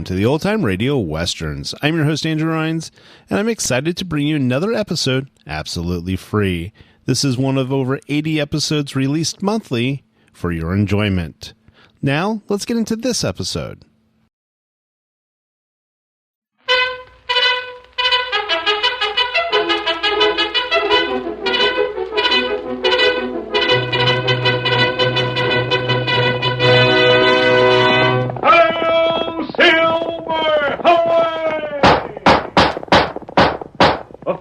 Welcome to the Old Time Radio Westerns. I'm your host, Andrew Rhynes, and I'm excited to bring you another episode absolutely free. This is one of over 80 episodes released monthly for your enjoyment. Now, let's get into this episode.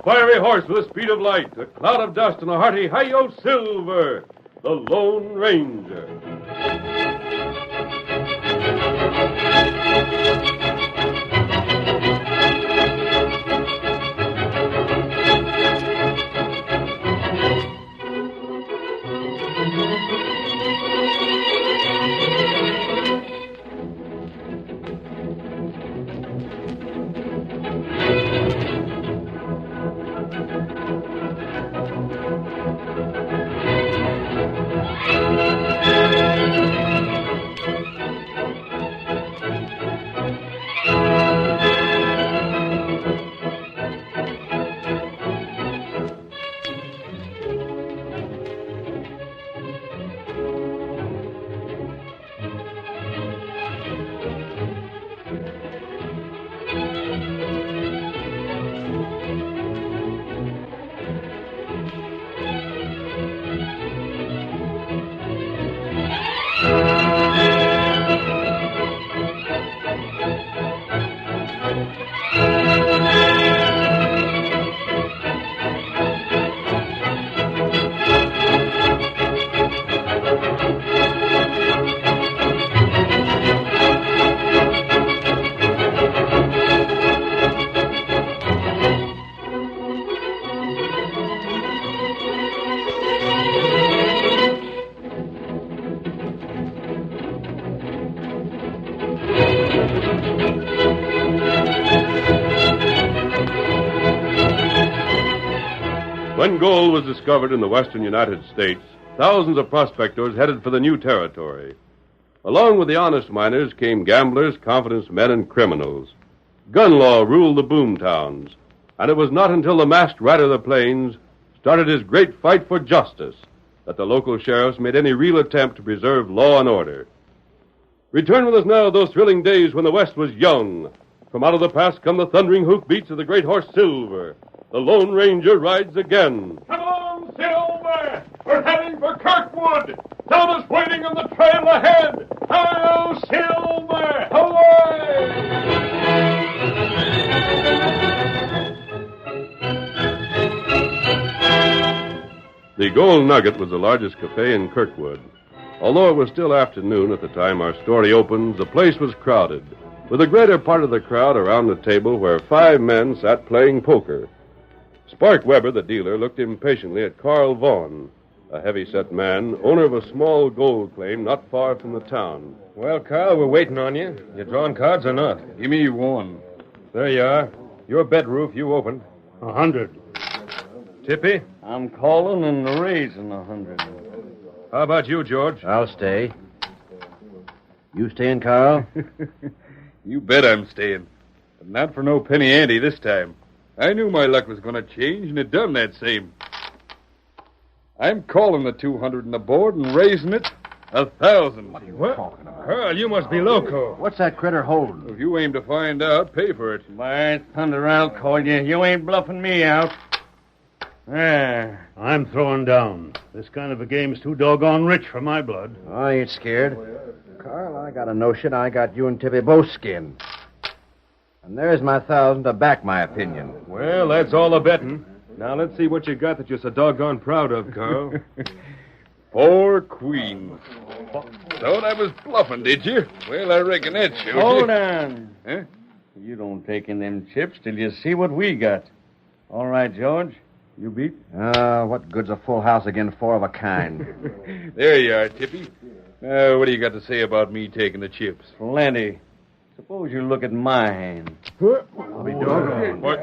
Fiery horse with the speed of light, a cloud of dust, and a hearty Hi-Yo Silver, the Lone Ranger. When gold was discovered in the western United States, thousands of prospectors headed for the new territory. Along with the honest miners came gamblers, confidence men, and criminals. Gun law ruled the boom towns, and it was not until the masked rider of the plains started his great fight for justice that the local sheriffs made any real attempt to preserve law and order. Return with us now to those thrilling days when the West was young. From out of the past come the thundering hoofbeats of the great horse Silver. The Lone Ranger rides again. Come on, Silver! We're heading for Kirkwood! Thelma's waiting on the trail ahead! Hi-yo, Silver! Away! The Gold Nugget was the largest cafe in Kirkwood. Although it was still afternoon at the time our story opens, the place was crowded, with the greater part of the crowd around the table where 5 men sat playing poker. Spark Weber, the dealer, looked impatiently at Carl Vaughn, a heavy-set man, owner of a small gold claim not far from the town. Well, Carl, we're waiting on you. You drawing cards or not? Give me one. There you are. Your bet, Roof, you opened. 100. Tippy? I'm calling and raising 100. How about you, George? I'll stay. You staying, Carl? You bet I'm staying. But not for no penny ante this time. I knew my luck was going to change, and it done that same. I'm calling the 200 on the board and raising it 1,000. What are you talking about? Carl, you must be loco. What's that critter holding? If you aim to find out, pay for it. By thunder, I'll call you. You ain't bluffing me out. There. I'm throwing down. This kind of a game's too doggone rich for my blood. I ain't scared. Carl, I got a notion I got you and Tippy both skinned. And there's my 1,000 to back my opinion. Well, that's all the betting. Now, let's see what you got that you're so doggone proud of, Carl. 4 queens. Thought I was bluffing, did you? Well, I reckon that shows Hold you. on. Huh? You don't take in them chips till you see what we got. All right, George. You beat? What good's a full house again 4 of a kind? There you are, Tippy. Now, what do you got to say about me taking the chips? Plenty. Suppose you look at my hand. I'll be doggone. What?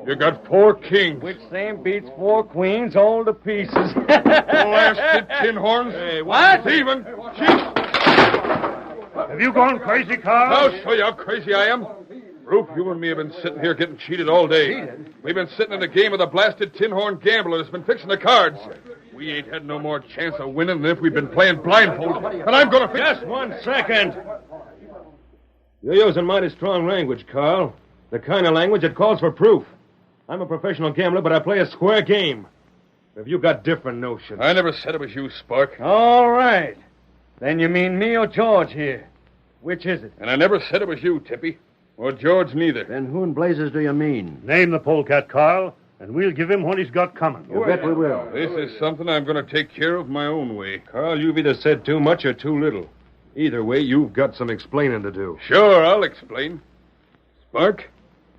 You got 4 kings. Which same beats 4 queens all to pieces. Blasted tin horns. Hey, what? Steven. Have you gone crazy, Carl? I'll show you how crazy I am. Roof, you and me have been sitting here getting cheated all day. Cheated? We've been sitting in a game with a blasted tin horn gambler that's been fixing the cards. We ain't had no more chance of winning than if we'd been playing blindfold. And I'm going to... Just 1 second. You're using mighty strong language, Carl. The kind of language that calls for proof. I'm a professional gambler, but I play a square game. Have you got different notions? I never said it was you, Spark. All right. Then you mean me or George here? Which is it? And I never said it was you, Tippy. Or George neither. Then who in blazes do you mean? Name the polecat, Carl, and we'll give him what he's got coming. You bet we will. This is something I'm going to take care of my own way. Carl, you've either said too much or too little. Either way, you've got some explaining to do. Sure, I'll explain. Spark,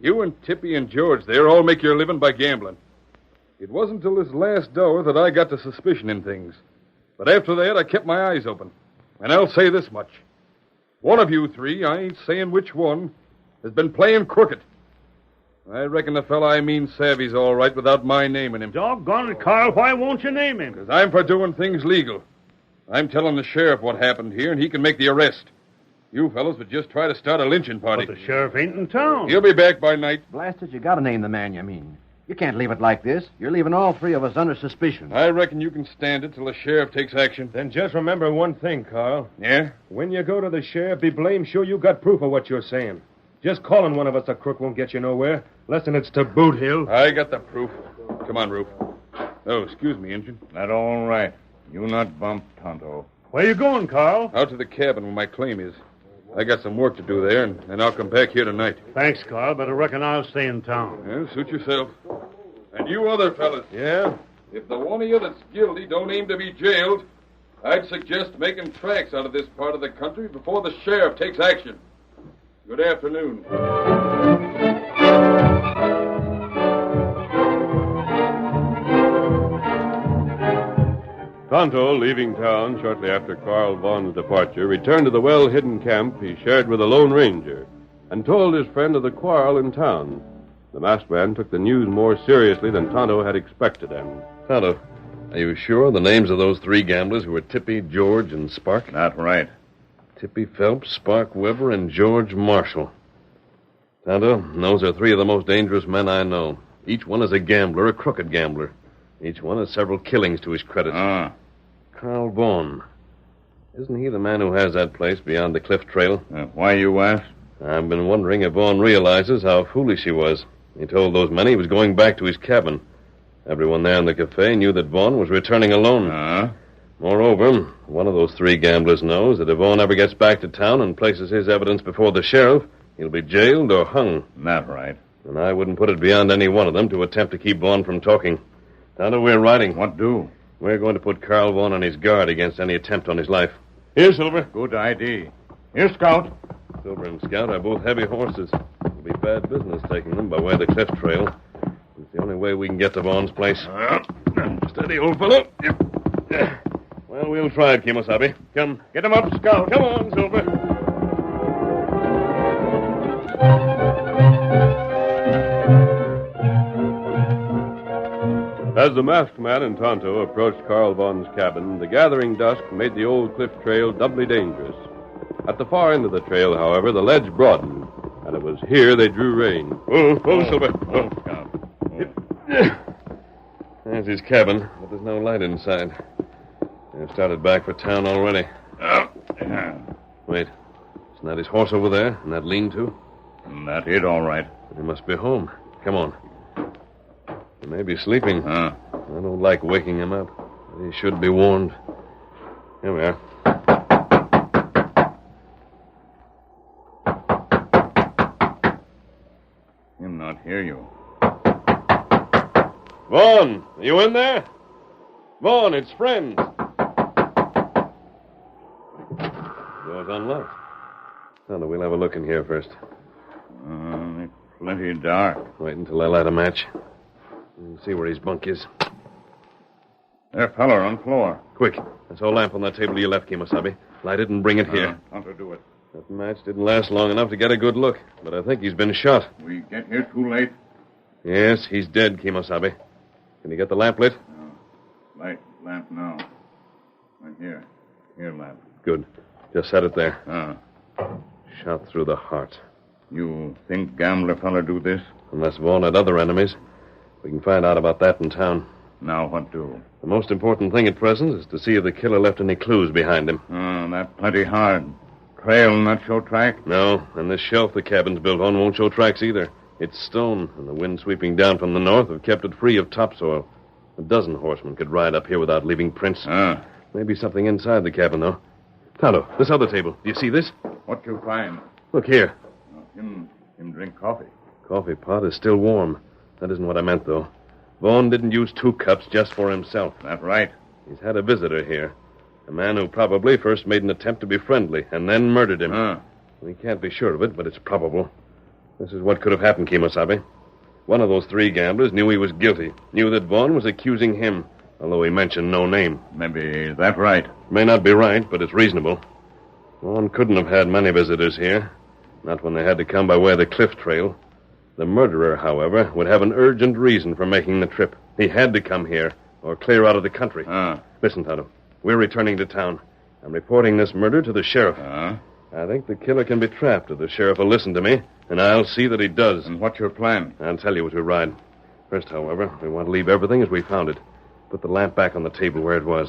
you and Tippy and George there all make your living by gambling. It wasn't till this last hour that I got the suspicion in things. But after that, I kept my eyes open. And I'll say this much. One of you three, I ain't saying which one, has been playing crooked. I reckon the fella I mean savvy's all right without my naming him. Doggone it, Carl, why won't you name him? Because I'm for doing things legal. I'm telling the sheriff what happened here, and he can make the arrest. You fellows would just try to start a lynching party. But the sheriff ain't in town. He'll be back by night. Blasted, you gotta name the man you mean. You can't leave it like this. You're leaving all three of us under suspicion. I reckon you can stand it till the sheriff takes action. Then just remember one thing, Carl. Yeah? When you go to the sheriff, be blame sure you got proof of what you're saying. Just calling one of us a crook won't get you nowhere. Less than it's to Boot Hill. I got the proof. Come on, Roof. Oh, excuse me, Injun. That all right. You not bump Tonto. Where you going, Carl? Out to the cabin where my claim is. I got some work to do there, and I'll come back here tonight. Thanks, Carl, but I reckon I'll stay in town. Yeah, suit yourself. And you other fellas. Yeah? If the one of you that's guilty don't aim to be jailed, I'd suggest making tracks out of this part of the country before the sheriff takes action. Good afternoon. Tonto, leaving town shortly after Carl Vaughn's departure, returned to the well-hidden camp he shared with the Lone Ranger and told his friend of the quarrel in town. The masked man took the news more seriously than Tonto had expected him. Tonto, are you sure the names of those three gamblers who were Tippy, George, and Spark? Not right. Tippy Phelps, Spark Weber, and George Marshall. Tonto, those are three of the most dangerous men I know. Each one is a gambler, a crooked gambler. Each one has several killings to his credit. Carl Vaughn. Isn't he the man who has that place beyond the cliff trail? Why you ask? I've been wondering if Vaughn realizes how foolish he was. He told those men he was going back to his cabin. Everyone there in the cafe knew that Vaughn was returning alone. Moreover, one of those three gamblers knows that if Vaughn ever gets back to town and places his evidence before the sheriff, he'll be jailed or hung. Not right. And I wouldn't put it beyond any one of them to attempt to keep Vaughn from talking. Tonto, we're riding. What do? We're going to put Carl Vaughn on his guard against any attempt on his life. Here, Silver. Good idea. Here, Scout. Silver and Scout are both heavy horses. It'll be bad business taking them by way of the cliff trail. It's the only way we can get to Vaughn's place. Steady, old fellow. Well, we'll try it, Kimosabe. Come. Get him up, Scout. Come on, Silver. As the masked man and Tonto approached Carl Vaughn's cabin, the gathering dusk made the old cliff trail doubly dangerous. At the far end of the trail, however, the ledge broadened, and it was here they drew rein. Silver. There's his cabin, but there's no light inside. They've started back for town already. Wait. Isn't that his horse over there, in that lean-to? That it, all right. He must be home. Come on. He may be sleeping. Huh? I don't like waking him up. But he should be warned. Here we are. Him not hear you. Vaughn, are you in there? Vaughn, it's friends. Door's unlocked. Tonto, we'll have a look in here first. It's plenty dark. Wait until I light a match. We'll see where his bunk is. There, feller, on floor. Quick. There's a lamp on that table to your left, Kimosabe. Light it and bring it here. Tonto, do it. That match didn't last long enough to get a good look, but I think he's been shot. We get here too late. Yes, he's dead, Kimosabe. Can you get the lamp lit? Light lamp now. Right here. Here, lamp. Good. Just set it there. Shot through the heart. You think gambler fella do this? Unless Vaughn had other enemies. We can find out about that in town. Now what do? The most important thing at present is to see if the killer left any clues behind him. That plenty hard. Trail not show track? No, and this shelf the cabin's built on won't show tracks either. It's stone, and the wind sweeping down from the north have kept it free of topsoil. A dozen horsemen could ride up here without leaving prints. Maybe something inside the cabin, though. Tonto, this other table. Do you see this? What you find? Look here. Him drink coffee. Coffee pot is still warm. That isn't what I meant, though. Vaughn didn't use 2 cups just for himself. That right. He's had a visitor here. A man who probably first made an attempt to be friendly and then murdered him. We can't be sure of it, but it's probable. This is what could have happened, Kimosabe. One of those 3 gamblers knew he was guilty, knew that Vaughn was accusing him, although he mentioned no name. Maybe that right. May not be right, but it's reasonable. Vaughn couldn't have had many visitors here, not when they had to come by way of the cliff trail. The murderer, however, would have an urgent reason for making the trip. He had to come here, or clear out of the country. Listen, Tonto. We're returning to town. I'm reporting this murder to the sheriff. I think the killer can be trapped if the sheriff will listen to me, and I'll see that he does. And what's your plan? I'll tell you as we ride. First, however, we want to leave everything as we found it. Put the lamp back on the table where it was.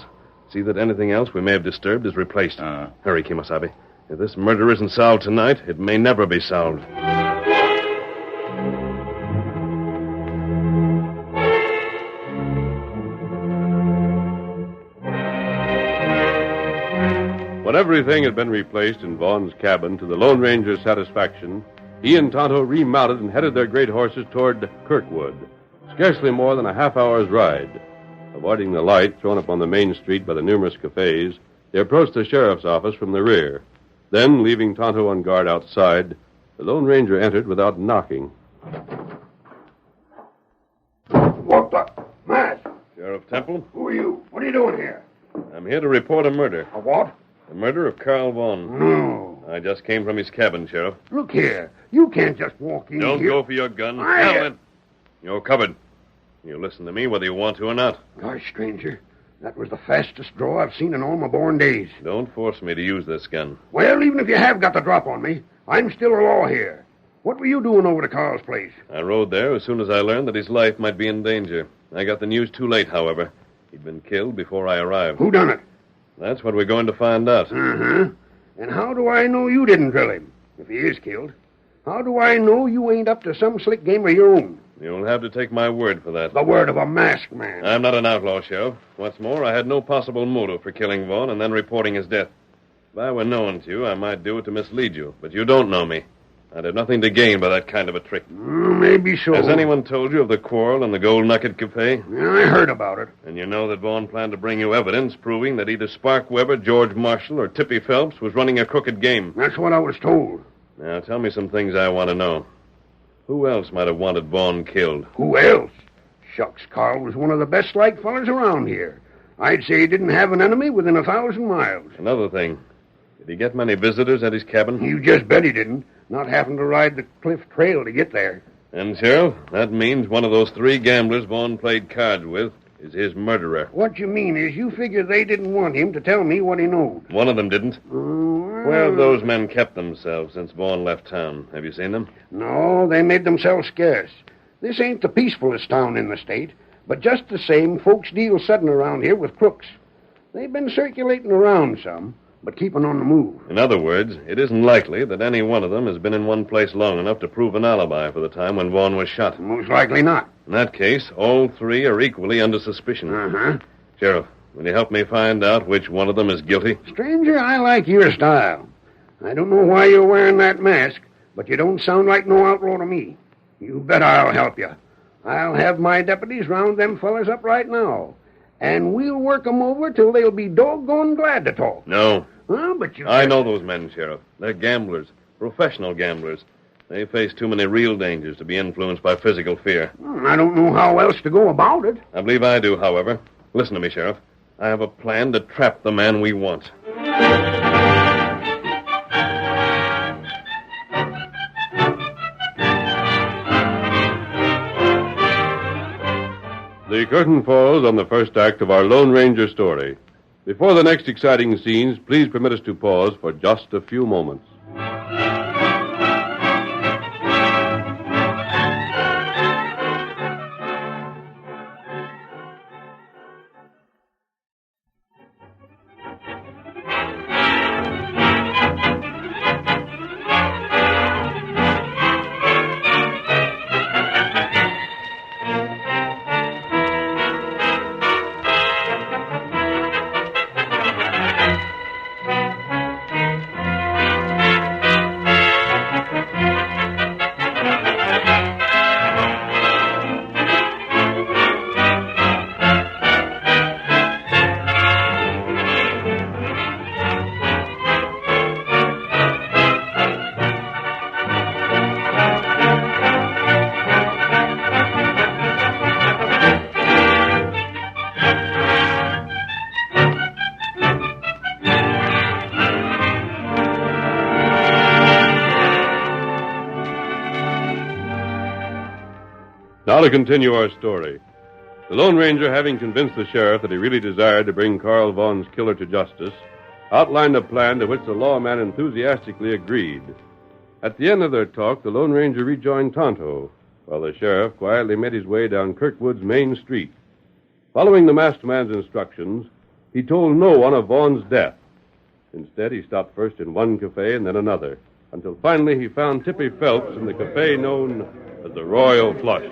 See that anything else we may have disturbed is replaced. Hurry, Kimosabe. If this murder isn't solved tonight, it may never be solved. When everything had been replaced in Vaughn's cabin to the Lone Ranger's satisfaction, he and Tonto remounted and headed their great horses toward Kirkwood, scarcely more than a half-hour's ride. Avoiding the light thrown up on the main street by the numerous cafes, they approached the sheriff's office from the rear. Then, leaving Tonto on guard outside, the Lone Ranger entered without knocking. What the? Matt! Sheriff Temple? Who are you? What are you doing here? I'm here to report a murder. A what? The murder of Carl Vaughn. No. I just came from his cabin, Sheriff. Look here. You can't just walk in Don't here. go for your gun. Allen, you're covered. You listen to me whether you want to or not. Gosh, stranger, that was the fastest draw I've seen in all my born days. Don't force me to use this gun. Well, even if you have got the drop on me, I'm still a law here. What were you doing over to Carl's place? I rode there as soon as I learned that his life might be in danger. I got the news too late, however. He'd been killed before I arrived. Who done it? That's what we're going to find out. And how do I know you didn't drill him, if he is killed? How do I know you ain't up to some slick game of your own? You'll have to take my word for that. The word of a masked man. I'm not an outlaw, Sheriff. What's more, I had no possible motive for killing Vaughn and then reporting his death. If I were known to you, I might do it to mislead you, but you don't know me. I'd have nothing to gain by that kind of a trick. Maybe so. Has anyone told you of the quarrel in the Gold Nugget Cafe? Yeah, I heard about it. And you know that Vaughn planned to bring you evidence proving that either Spark Weber, George Marshall, or Tippy Phelps was running a crooked game. That's what I was told. Now, tell me some things I want to know. Who else might have wanted Vaughn killed? Who else? Shucks, Carl was one of the best-liked fellas around here. I'd say he didn't have an enemy within 1,000 miles. Another thing. Did he get many visitors at his cabin? You just bet he didn't, not having to ride the cliff trail to get there. And, Sheriff, that means one of those 3 gamblers Vaughn played cards with is his murderer. What you mean is you figure they didn't want him to tell me what he knows. One of them didn't. Where have those men kept themselves since Vaughn left town? Have you seen them? No, they made themselves scarce. This ain't the peacefulest town in the state, but just the same, folks deal sudden around here with crooks. They've been circulating around some, but keeping on the move. In other words, it isn't likely that any one of them has been in one place long enough to prove an alibi for the time when Vaughn was shot. Most likely not. In that case, all 3 are equally under suspicion. Sheriff, will you help me find out which one of them is guilty? Stranger, I like your style. I don't know why you're wearing that mask, but you don't sound like no outlaw to me. You bet I'll help you. I'll have my deputies round them fellas up right now, and we'll work 'em over till they'll be doggone glad to talk. No. But you... I know those men, Sheriff. They're gamblers, professional gamblers. They face too many real dangers to be influenced by physical fear. I don't know how else to go about it. I believe I do, however. Listen to me, Sheriff. I have a plan to trap the man we want. The curtain falls on the first act of our Lone Ranger story. Before the next exciting scenes, please permit us to pause for just a few moments. Now to continue our story. The Lone Ranger, having convinced the sheriff that he really desired to bring Carl Vaughn's killer to justice, outlined a plan to which the lawman enthusiastically agreed. At the end of their talk, the Lone Ranger rejoined Tonto, while the sheriff quietly made his way down Kirkwood's main street. Following the masked man's instructions, he told no one of Vaughn's death. Instead, he stopped first in one cafe and then another, until finally he found Tippy Phelps in the cafe known as the Royal Flush.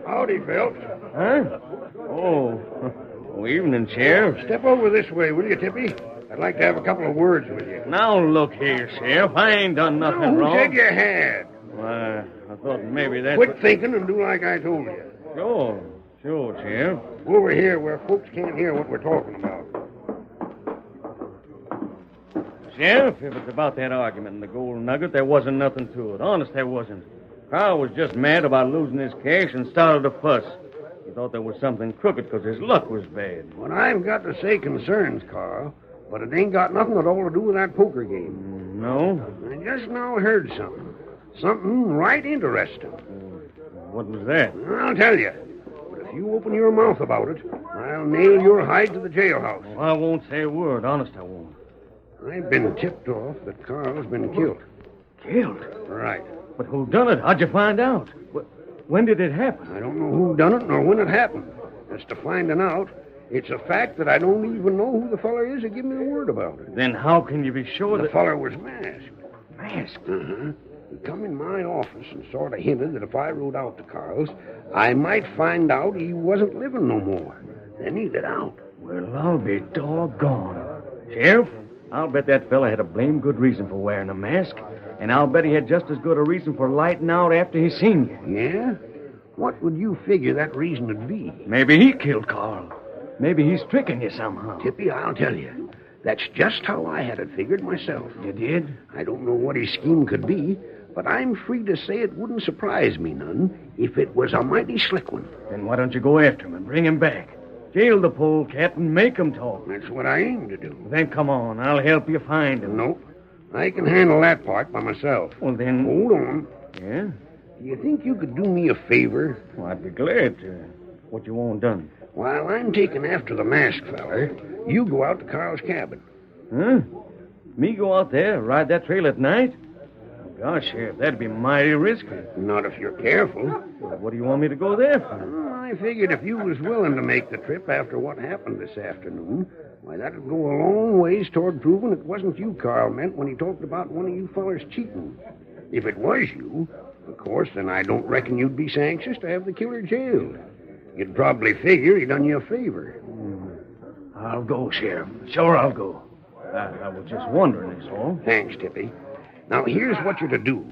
Howdy, Phelps. Huh? Oh, evening, Sheriff. Step over this way, will you, Tippy? I'd like to have a couple of words with you. Now, look here, Sheriff. I ain't done nothing Who wrong. said you had? Why, I thought maybe that's... Quit thinking and do like I told you. Sure, Sheriff. Over here where folks can't hear what we're talking about. Sheriff, if it's about that argument in the Gold Nugget, there wasn't nothing to it. Honest, there wasn't. Carl was just mad about losing his cash and started a fuss. He thought there was something crooked because his luck was bad. What I've got to say concerns, Carl, but it ain't got nothing at all to do with that poker game. No? I just now heard something. Something right interesting. What was that? I'll tell you. But if you open your mouth about it, I'll nail your hide to the jailhouse. Oh, I won't say a word. Honest, I won't. I've been tipped off that Carl's been killed. Killed? Right. But who done it? How'd you find out? When did it happen? I don't know who done it nor when it happened. As to finding out, it's a fact that I don't even know who the feller is that give me the word about it. Then how can you be sure The feller was masked. Masked? Uh-huh. He come in my office and sort of hinted that if I rode out to Carl's, I might find out he wasn't living no more. Then he got out. Well, I'll be doggone. Sheriff, I'll bet that fella had a blame good reason for wearing a mask. And I'll bet he had just as good a reason for lighting out after he seen you. Yeah? What would you figure that reason would be? Maybe he killed Carl. Maybe he's tricking you somehow. Tippy, I'll tell you. That's just how I had it figured myself. You did? I don't know what his scheme could be, but I'm free to say it wouldn't surprise me none if it was a mighty slick one. Then why don't you go after him and bring him back? Jail the polecat and make him talk. That's what I aim to do. Then come on. I'll help you find him. Nope. I can handle that part by myself. Well, then... Hold on. Yeah? Do you think you could do me a favor? Well, I'd be glad to. What you want done? While I'm taking after the masked feller, you go out to Carl's cabin. Huh? Me go out there, ride that trail at night? Gosh, Sheriff, that'd be mighty risky. Not if you're careful. Well, what do you want me to go there for? Well, I figured if you was willing to make the trip after what happened this afternoon, why, that'd go a long ways toward proving it wasn't you Carl meant when he talked about one of you fellers cheating. If it was you, of course, then I don't reckon you'd be so anxious to have the killer jailed. You'd probably figure he done you a favor. I'll go, Sheriff. Sure, I'll go. I was just wondering, that's all. Thanks, Tippy. Now, here's what you're to do.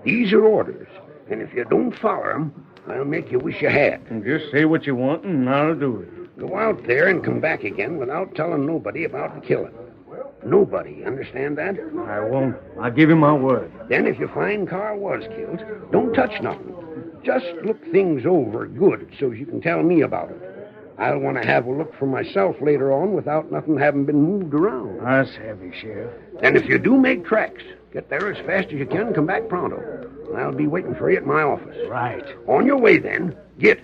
These are orders, and if you don't follow them, I'll make you wish you had. And just say what you want, and I'll do it. Go out there and come back again without telling nobody about the killing. Nobody, understand that? I won't. I'll give you my word. Then if you find Carl was killed, don't touch nothing. Just look things over good so you can tell me about it. I'll want to have a look for myself later on without nothing having been moved around. That's heavy, Sheriff. And if you do make tracks, get there as fast as you can and come back pronto. I'll be waiting for you at my office. Right. On your way, then. Get.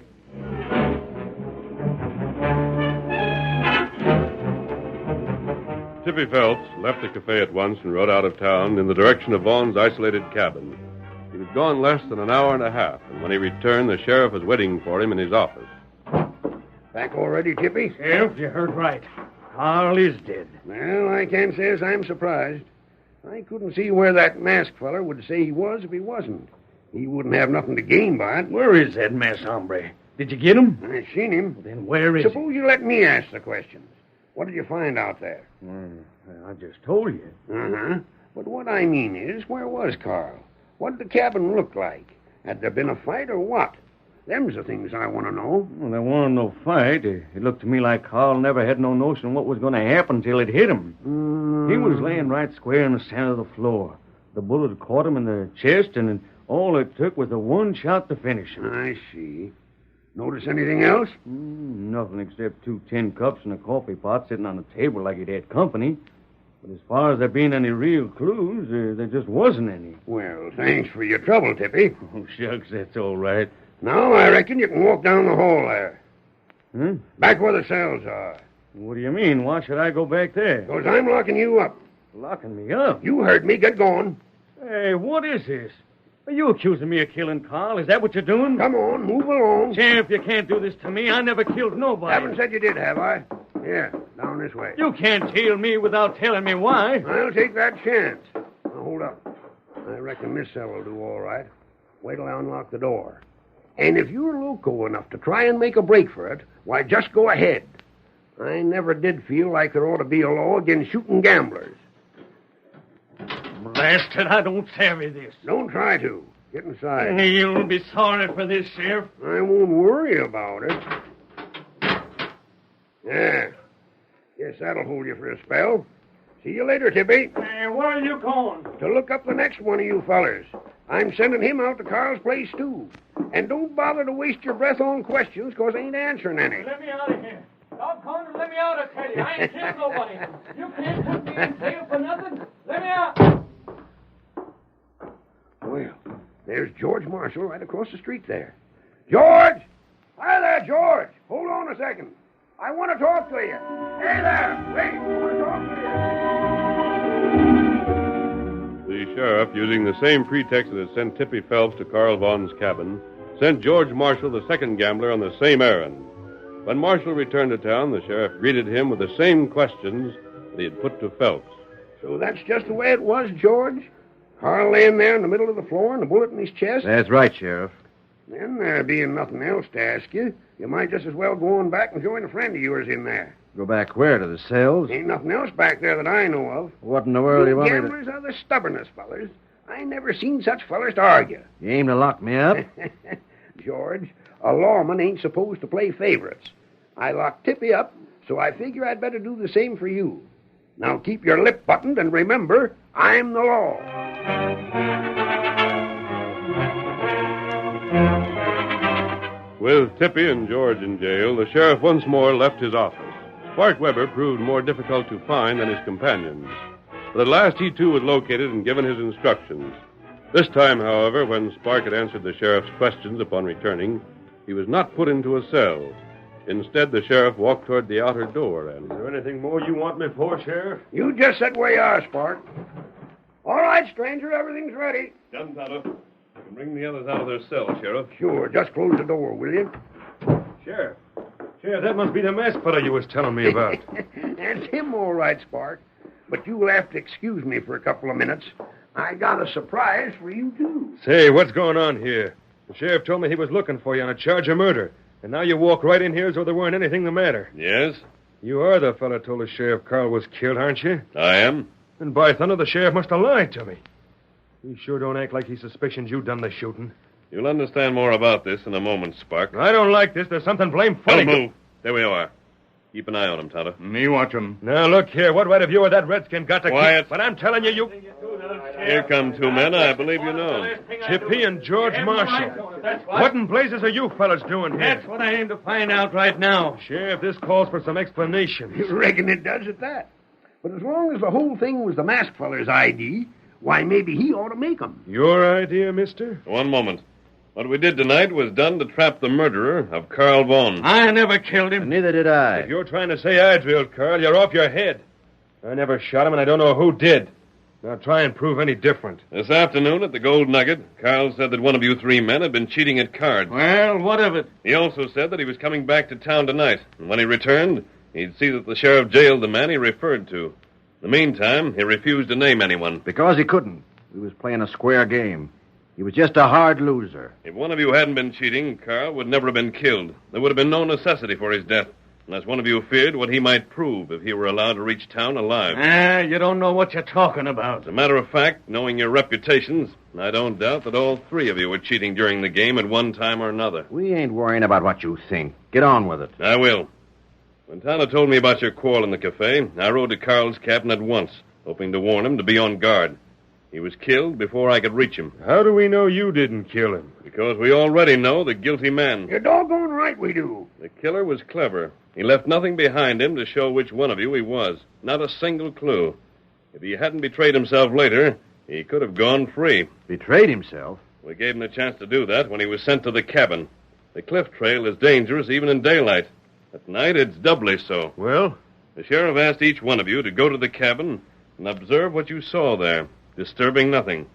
Tippy Phelps left the cafe at once and rode out of town in the direction of Vaughn's isolated cabin. He was gone less than an hour and a half, and when he returned, the sheriff was waiting for him in his office. Back already, Tippy? Sheriff, you heard right. Carl is dead. Well, I can't say as I'm surprised. I couldn't see where that masked feller would say he was if he wasn't. He wouldn't have nothing to gain by it. Where is that masked hombre? Did you get him? I seen him. Then where is Suppose you let me ask the questions. What did you find out there? I just told you. Uh-huh. But what I mean is, where was Carl? What did the cabin look like? Had there been a fight or what? Them's the things I want to know. Well, there wasn't no fight. It looked to me like Carl never had no notion what was going to happen till it hit him. He was laying right square in the center of the floor. The bullet caught him in the chest, and all it took was the one shot to finish him. I see. Notice anything else? Nothing except 2 tin cups and a coffee pot sitting on the table like he'd had company. But as far as there being any real clues, there just wasn't any. Well, thanks for your trouble, Tippy. Oh, shucks, that's all right. Now I reckon you can walk down the hall there. Hmm? Back where the cells are. What do you mean? Why should I go back there? Because I'm locking you up. Locking me up? You heard me. Get going. Hey, what is this? Are you accusing me of killing Carl? Is that what you're doing? Come on, move along. Sheriff, you can't do this to me. I never killed nobody. Haven't said you did, have I? Here, down this way. You can't tail me without telling me why. I'll take that chance. Now, hold up. I reckon this cell will do all right. Wait till I unlock the door. And if you're loco enough to try and make a break for it, why, just go ahead. I never did feel like there ought to be a law against shooting gamblers. Blasted, I don't savvy this. Don't try to. Get inside. You'll be sorry for this, Sheriff. I won't worry about it. Yeah. Guess that'll hold you for a spell. See you later, Tippy. Hey, where are you going? To look up the next one of you fellers. I'm sending him out to Carl's place, too. And don't bother to waste your breath on questions, because I ain't answering any. Let me out of here. Doggone it, let me out, I tell you. I ain't killed nobody. You can't put me in jail for nothing. Let me out. Well, there's George Marshall right across the street there. George! Hi there, George. Hold on a second. I want to talk to you. Hey there. Wait, I want to talk to you. The sheriff, using the same pretext that had sent Tippy Phelps to Carl Vaughn's cabin, sent George Marshall, the second gambler, on the same errand. When Marshall returned to town, the sheriff greeted him with the same questions that he had put to Phelps. So that's just the way it was, George? Carl laying there in the middle of the floor and a bullet in his chest? That's right, Sheriff. Then, there being nothing else to ask you, you might just as well go on back and join a friend of yours in there. Go back where? To the cells? Ain't nothing else back there that I know of. What in the world do you want me to... Gamblers are the stubbornest fellers. I never seen such fellers to argue. You aim to lock me up? George, a lawman ain't supposed to play favorites. I locked Tippy up, so I figure I'd better do the same for you. Now keep your lip buttoned and remember, I'm the law. With Tippy and George in jail, the sheriff once more left his office. Spark Weber proved more difficult to find than his companions. But at last he too was located and given his instructions. This time, however, when Spark had answered the sheriff's questions upon returning, he was not put into a cell. Instead, the sheriff walked toward the outer door and... Is there anything more you want me for, Sheriff? You just sit where you are, Spark. All right, stranger, everything's ready. Done, Tonto. You can bring the others out of their cells, Sheriff. Sure, just close the door, will you? Sheriff, that must be the masked fellow you was telling me about. That's him, all right, Spark. But you'll have to excuse me for a couple of minutes. I got a surprise for you, too. Say, what's going on here? The sheriff told me he was looking for you on a charge of murder. And now you walk right in here as though there weren't anything the matter. Yes? You are the fellow told the sheriff Carl was killed, aren't you? I am. And by thunder, the sheriff must have lied to me. He sure don't act like he suspicions you done the shooting. You'll understand more about this in a moment, Spark. I don't like this. There's something blame funny. Don't move. There we are. Keep an eye on him, Tonto. Me watch him. Now, look here. What right have you or that redskin got to Quiet. keep? But I'm telling you, Here come two men I believe you know. Tippy and George Marshall. What in blazes are you fellas doing here? That's what I aim to find out right now. Sheriff, this calls for some explanation. You reckon it does at that? But as long as the whole thing was the masked feller's ID, why, maybe he ought to make 'em. Your idea, mister? One moment. What we did tonight was done to trap the murderer of Carl Vaughn. I never killed him. And neither did I. If you're trying to say I drilled Carl, you're off your head. I never shot him, and I don't know who did. Now try and prove any different. This afternoon at the Gold Nugget, Carl said that one of you three men had been cheating at cards. Well, what of it? He also said that he was coming back to town tonight, and when he returned, he'd see that the sheriff jailed the man he referred to. In the meantime, he refused to name anyone. Because he couldn't. He was playing a square game. He was just a hard loser. If one of you hadn't been cheating, Carl would never have been killed. There would have been no necessity for his death, unless one of you feared what he might prove if he were allowed to reach town alive. You don't know what you're talking about. As a matter of fact, knowing your reputations, I don't doubt that all three of you were cheating during the game at one time or another. We ain't worrying about what you think. Get on with it. I will. When Tanner told me about your quarrel in the cafe, I rode to Carl's cabin at once, hoping to warn him to be on guard. He was killed before I could reach him. How do we know you didn't kill him? Because we already know the guilty man. You're doggone right we do. The killer was clever. He left nothing behind him to show which one of you he was. Not a single clue. If he hadn't betrayed himself later, he could have gone free. Betrayed himself? We gave him a chance to do that when he was sent to the cabin. The cliff trail is dangerous even in daylight. At night, it's doubly so. Well? The sheriff asked each one of you to go to the cabin and observe what you saw there, disturbing nothing.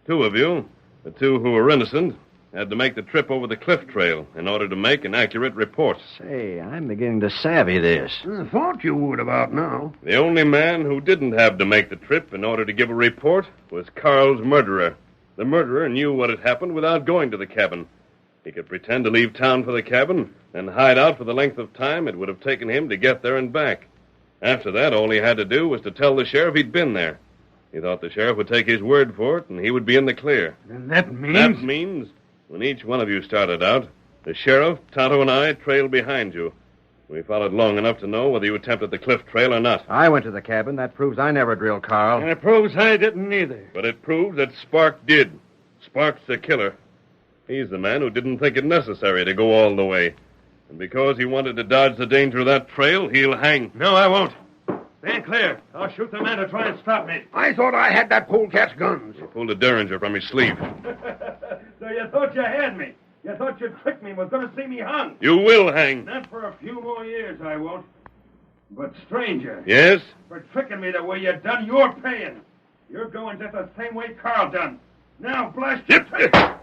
2 of you, the 2 who were innocent, had to make the trip over the cliff trail in order to make an accurate report. Say, I'm beginning to savvy this. I thought you would about now. The only man who didn't have to make the trip in order to give a report was Carl's murderer. The murderer knew what had happened without going to the cabin. He could pretend to leave town for the cabin and hide out for the length of time it would have taken him to get there and back. After that, all he had to do was to tell the sheriff he'd been there. He thought the sheriff would take his word for it, and he would be in the clear. Then that means... That means, when each one of you started out, the sheriff, Tonto, and I trailed behind you. We followed long enough to know whether you attempted the cliff trail or not. I went to the cabin. That proves I never drilled Carl. And it proves I didn't either. But it proves that Spark did. Spark's the killer. He's the man who didn't think it necessary to go all the way. And because he wanted to dodge the danger of that trail, he'll hang. No, I won't. Stand clear. I'll shoot the man to try and stop me. I thought I had that polecat's guns. He pulled a derringer from his sleeve. So you thought you had me. You thought you'd trick me and was going to see me hung. You will hang. Not for a few more years, I won't. But, stranger. Yes? For tricking me the way you done, you're paying. You're going just the same way Carl done. Now, blast you.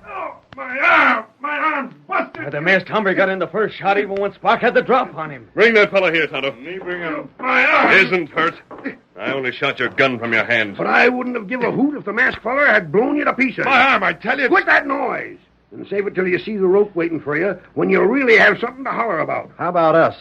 Oh, my arm! My arm's busted! The masked hombre got in the first shot even when Spark had the drop on him. Bring that fellow here, Tonto. Me bring him. My arm! Isn't hurt. I only shot your gun from your hand. But I wouldn't have given a hoot if the masked feller had blown you to pieces. My arm, I tell you. Quit that noise! And save it till you see the rope waiting for you when you really have something to holler about. How about us?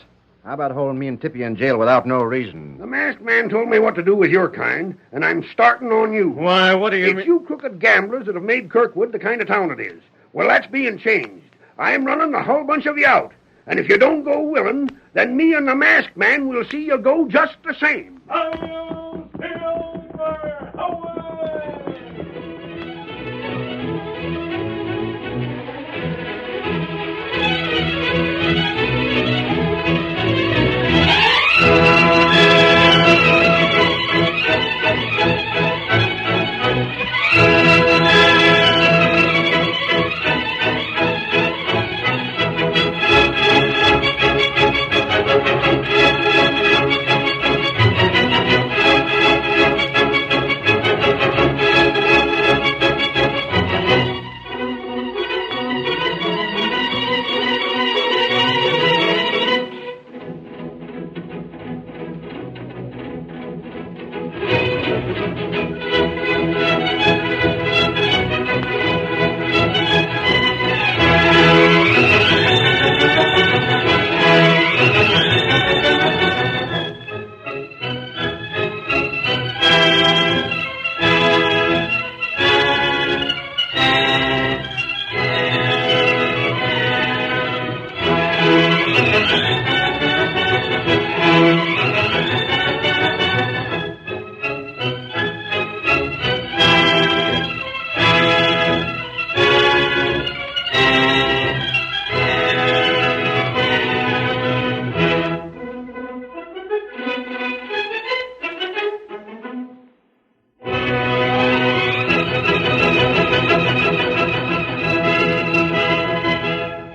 How about holding me and Tippy in jail without no reason? The masked man told me what to do with your kind, and I'm starting on you. Why, what do you It's mean? you crooked gamblers that have made Kirkwood the kind of town it is. Well, that's being changed. I'm running the whole bunch of you out. And if you don't go willing, then me and the masked man will see you go just the same.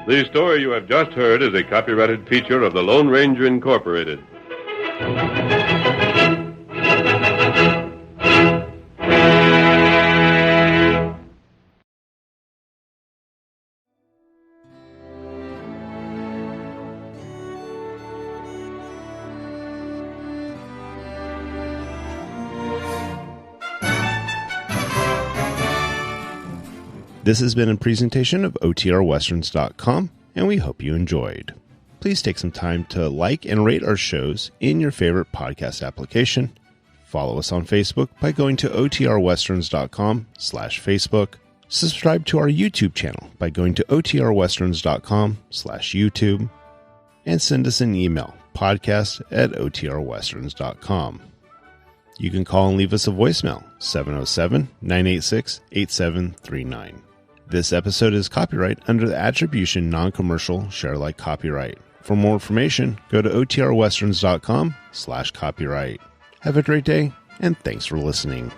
The story you have just heard is a copyrighted feature of the Lone Ranger Incorporated. This has been a presentation of OTRWesterns.com, and we hope you enjoyed. Please take some time to like and rate our shows in your favorite podcast application. Follow us on Facebook by going to OTRWesterns.com/Facebook. Subscribe to our YouTube channel by going to OTRWesterns.com/YouTube. And send us an email, podcast@OTRWesterns.com. You can call and leave us a voicemail, 707-986-8739. This episode is copyright under the Attribution Non-Commercial Share Alike Copyright. For more information, go to OTRWesterns.com/copyright. Have a great day, and thanks for listening.